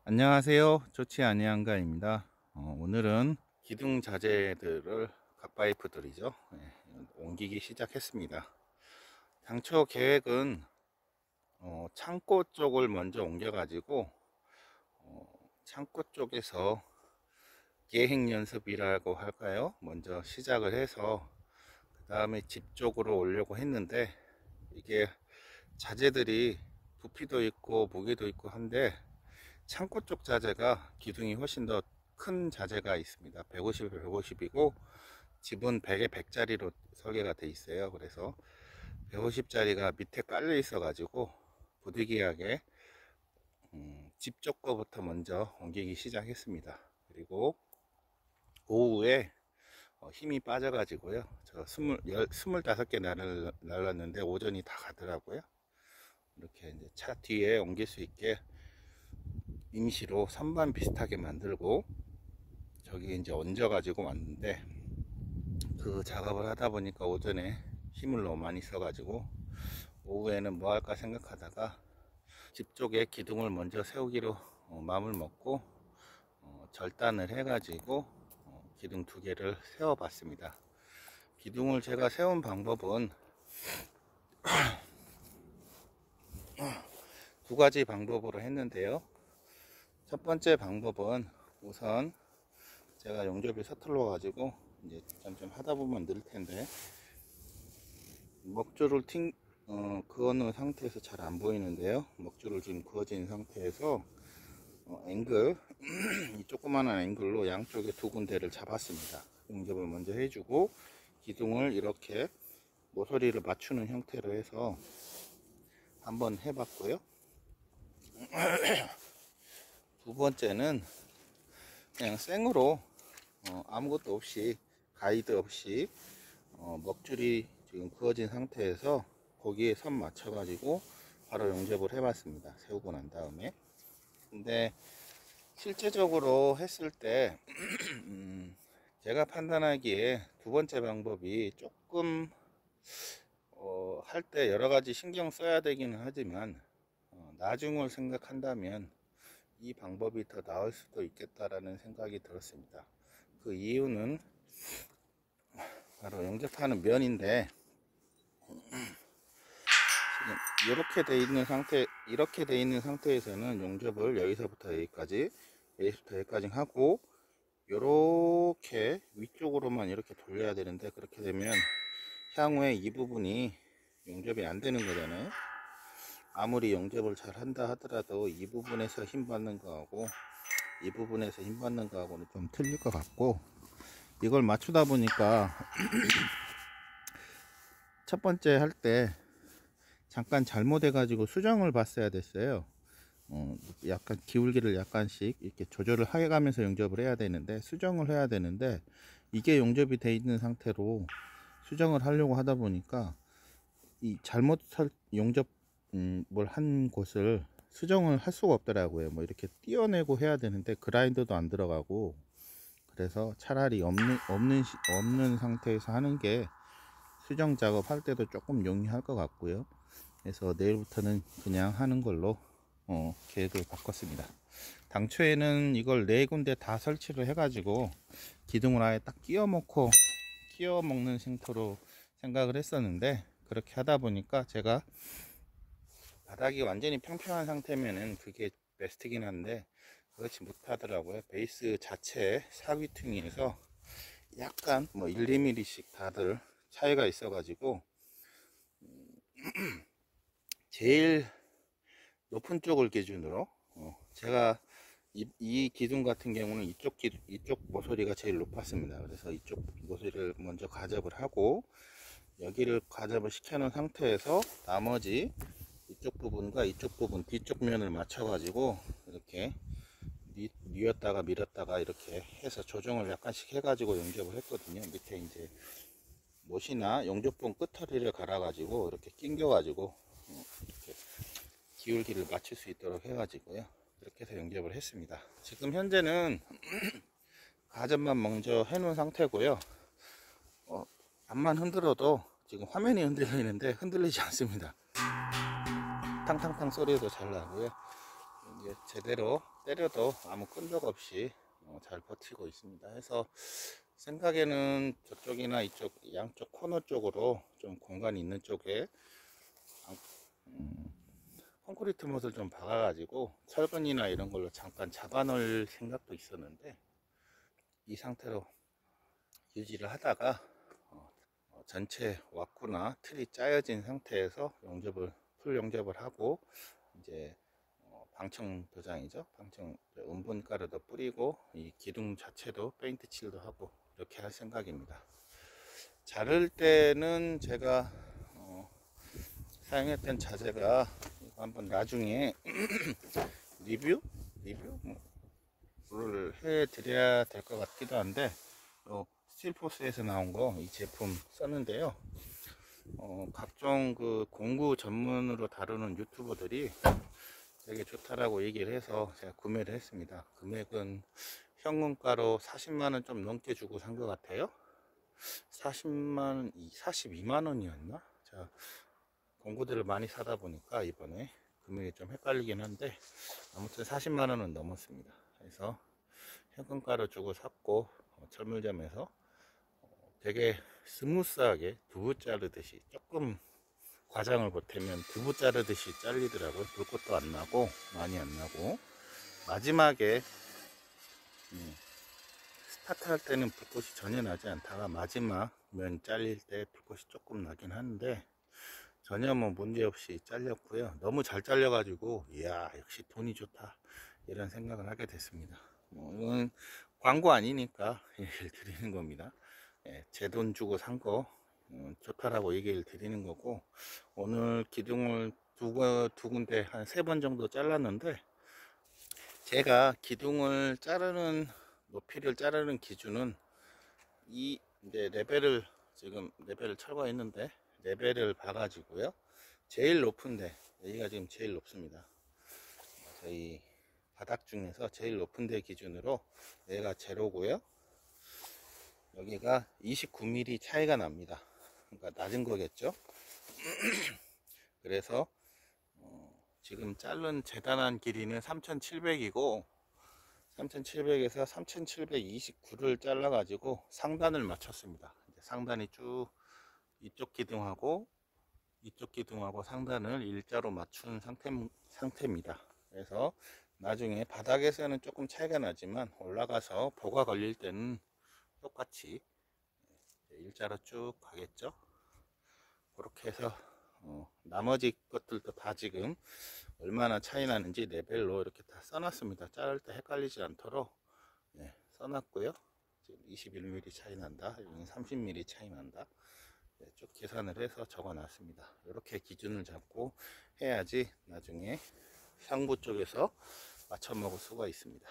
안녕하세요. 좋지 아니한가입니다. 오늘은 기둥 자재들을 갓파이프들이죠. 옮기기 시작했습니다. 당초 계획은 창고 쪽을 먼저 옮겨 가지고 창고 쪽에서 계획 연습이라고 할까요? 먼저 시작을 해서 그 다음에 집 쪽으로 오려고 했는데, 이게 자재들이 부피도 있고 무게도 있고 한데 창고 쪽 자재가 기둥이 훨씬 더 큰 자재가 있습니다. 150에 150이고 집은 100에 100짜리로 설계가 돼 있어요. 그래서 150짜리가 밑에 깔려 있어 가지고 부득이하게 집 쪽 거부터 먼저 옮기기 시작했습니다. 그리고 오후에 힘이 빠져 가지고요, 저 25개 날랐는데 오전이 다 가더라고요. 이렇게 이제 차 뒤에 옮길 수 있게 임시로 선반 비슷하게 만들고 저기 이제 얹어 가지고 왔는데, 그 작업을 하다 보니까 오전에 힘을 너무 많이 써 가지고 오후에는 뭐 할까 생각하다가 집 쪽에 기둥을 먼저 세우기로 마음을 먹고 절단을 해 가지고 기둥 두 개를 세워 봤습니다. 기둥을 제가 세운 방법은 두 가지 방법으로 했는데요. 첫 번째 방법은 우선 제가 용접이 서툴러 가지고 이제 점점 하다 보면 늘 텐데, 먹줄을 그어놓은 상태에서 잘 안 보이는데요. 먹줄을 지금 그어진 상태에서 앵글 이 조그마한 앵글로 양쪽에 두 군데를 잡았습니다. 용접을 먼저 해주고 기둥을 이렇게 모서리를 맞추는 형태로 해서 한번 해봤고요. 두 번째는 그냥 생으로 아무것도 없이, 가이드 없이 먹줄이 지금 그어진 상태에서 거기에 선 맞춰 가지고 바로 용접을 해 봤습니다. 세우고 난 다음에. 근데 실제적으로 했을 때 제가 판단하기에 두 번째 방법이 조금 할 때 여러 가지 신경 써야 되기는 하지만 나중을 생각한다면 이 방법이 더 나을 수도 있겠다라는 생각이 들었습니다. 그 이유는 바로 용접하는 면인데, 지금 이렇게 돼 있는 상태에서는 용접을 여기서부터 여기까지 하고 이렇게 위쪽으로만 이렇게 돌려야 되는데, 그렇게 되면 향후에 이 부분이 용접이 안 되는 거잖아요. 아무리 용접을 잘 한다 하더라도 이 부분에서 힘 받는 거하고 이 부분에서 힘 받는 거하고는 좀 틀릴 것 같고, 이걸 맞추다 보니까 첫 번째 할 때 잠깐 잘못해 가지고 수정을 봤어야 됐어요. 약간 기울기를 약간씩 이렇게 조절을 해 가면서 용접을 해야 되는데, 수정을 해야 되는데, 이게 용접이 돼 있는 상태로 수정을 하려고 하다 보니까 이 용접 뭘 한 곳을 수정을 할 수가 없더라고요. 뭐 이렇게 띄어내고 해야 되는데 그라인더도 안 들어가고, 그래서 차라리 없는 상태에서 하는 게 수정 작업 할 때도 조금 용이할 것 같고요. 그래서 내일부터는 그냥 하는 걸로 계획을 바꿨습니다. 당초에는 이걸 네 군데 다 설치를 해 가지고 기둥을 아예 딱 끼워 먹는 싱크로 생각을 했었는데, 그렇게 하다 보니까 제가 바닥이 완전히 평평한 상태면은 그게 베스트긴 한데 그렇지 못하더라고요. 베이스 자체 사귀퉁이에서 약간 뭐 1, 2mm씩 다들 차이가 있어 가지고 제일 높은 쪽을 기준으로 제가 이 기둥 같은 경우는 이쪽 모서리가 제일 높았습니다. 그래서 이쪽 모서리를 먼저 가접을 하고 여기를 가접을 시켜 놓은 상태에서 나머지 이쪽 부분과 이쪽 부분 뒤쪽 면을 맞춰 가지고 이렇게 뉘었다가 밀었다가 이렇게 해서 조정을 약간씩 해 가지고 용접을 했거든요. 밑에 이제 못이나 용접봉 끝터리를 갈아 가지고 이렇게 낑겨 가지고 이렇게 기울기를 맞출 수 있도록 해 가지고요, 이렇게 해서 용접을 했습니다. 지금 현재는 가접만 먼저 해 놓은 상태고요. 앞만 흔들어도 지금 화면이 흔들리는데 흔들리지 않습니다. 탕탕탕 소리도 잘 나고요. 이게 제대로 때려도 아무 끈적 없이 잘 버티고 있습니다. 해서 생각에는 저쪽이나 이쪽 양쪽 코너 쪽으로 좀 공간이 있는 쪽에 콘크리트 못을 좀 박아가지고 철근이나 이런 걸로 잠깐 잡아 놓을 생각도 있었는데, 이 상태로 유지를 하다가 전체 왁구나 틀이 짜여진 상태에서 풀 용접을 하고, 이제 방청 도장이죠. 방청 은분가루도 뿌리고, 이 기둥 자체도 페인트 칠도 하고 이렇게 할 생각입니다. 자를 때는 제가 사용했던 자재가 한번 나중에 리뷰를 해드려야 될 것 같기도 한데, 스틸포스에서 나온 거 이 제품 썼는데요. 각종 그 공구 전문으로 다루는 유튜버들이 되게 좋다라고 얘기를 해서 제가 구매를 했습니다. 금액은 현금가로 40만원 좀 넘게 주고 산 것 같아요. 42만원이었나? 자, 공구들을 많이 사다 보니까 이번에 금액이 좀 헷갈리긴 한데, 아무튼 40만원은 넘었습니다. 그래서 현금가로 주고 샀고, 철물점에서 되게 스무스하게 두부 자르듯이, 조금 과장을 보태면 두부 자르듯이 잘리더라고요. 불꽃도 안 나고 많이 안 나고, 마지막에 스타트 할 때는 불꽃이 전혀 나지 않다가 마지막 면 잘릴 때 불꽃이 조금 나긴 하는데, 전혀 뭐 문제없이 잘렸고요. 너무 잘 잘려 가지고 이야, 역시 돈이 좋다 이런 생각을 하게 됐습니다. 이건 광고 아니니까 얘기를 드리는 겁니다. 제 돈 주고 산 거 좋다라고 얘기를 드리는 거고, 오늘 기둥을 두 군데 한 3번 정도 잘랐는데, 제가 기둥을 자르는 높이를 자르는 기준은 이 이제 지금 레벨을 철거했는데 레벨을 봐가지고요. 제일 높은데, 여기가 지금 제일 높습니다. 저희 바닥 중에서 제일 높은 데 기준으로 얘가 제로고요. 여기가 29mm 차이가 납니다. 그러니까 낮은 거겠죠. 그래서 지금 자른 재단한 길이는 3700이고, 3700에서 3729를 잘라 가지고 상단을 맞췄습니다. 상단이 쭉 이쪽 기둥하고 상단을 일자로 맞춘 상태입니다. 그래서 나중에 바닥에서는 조금 차이가 나지만 올라가서 보가 걸릴 때는 똑같이 일자로 쭉 가겠죠. 그렇게 해서 나머지 것들도 다 지금 얼마나 차이 나는지 레벨로 이렇게 다 써놨습니다. 자를 때 헷갈리지 않도록 써놨고요. 지금 21mm 차이 난다, 30mm 차이 난다, 쭉 계산을 해서 적어 놨습니다. 이렇게 기준을 잡고 해야지 나중에 상부 쪽에서 맞춰 먹을 수가 있습니다.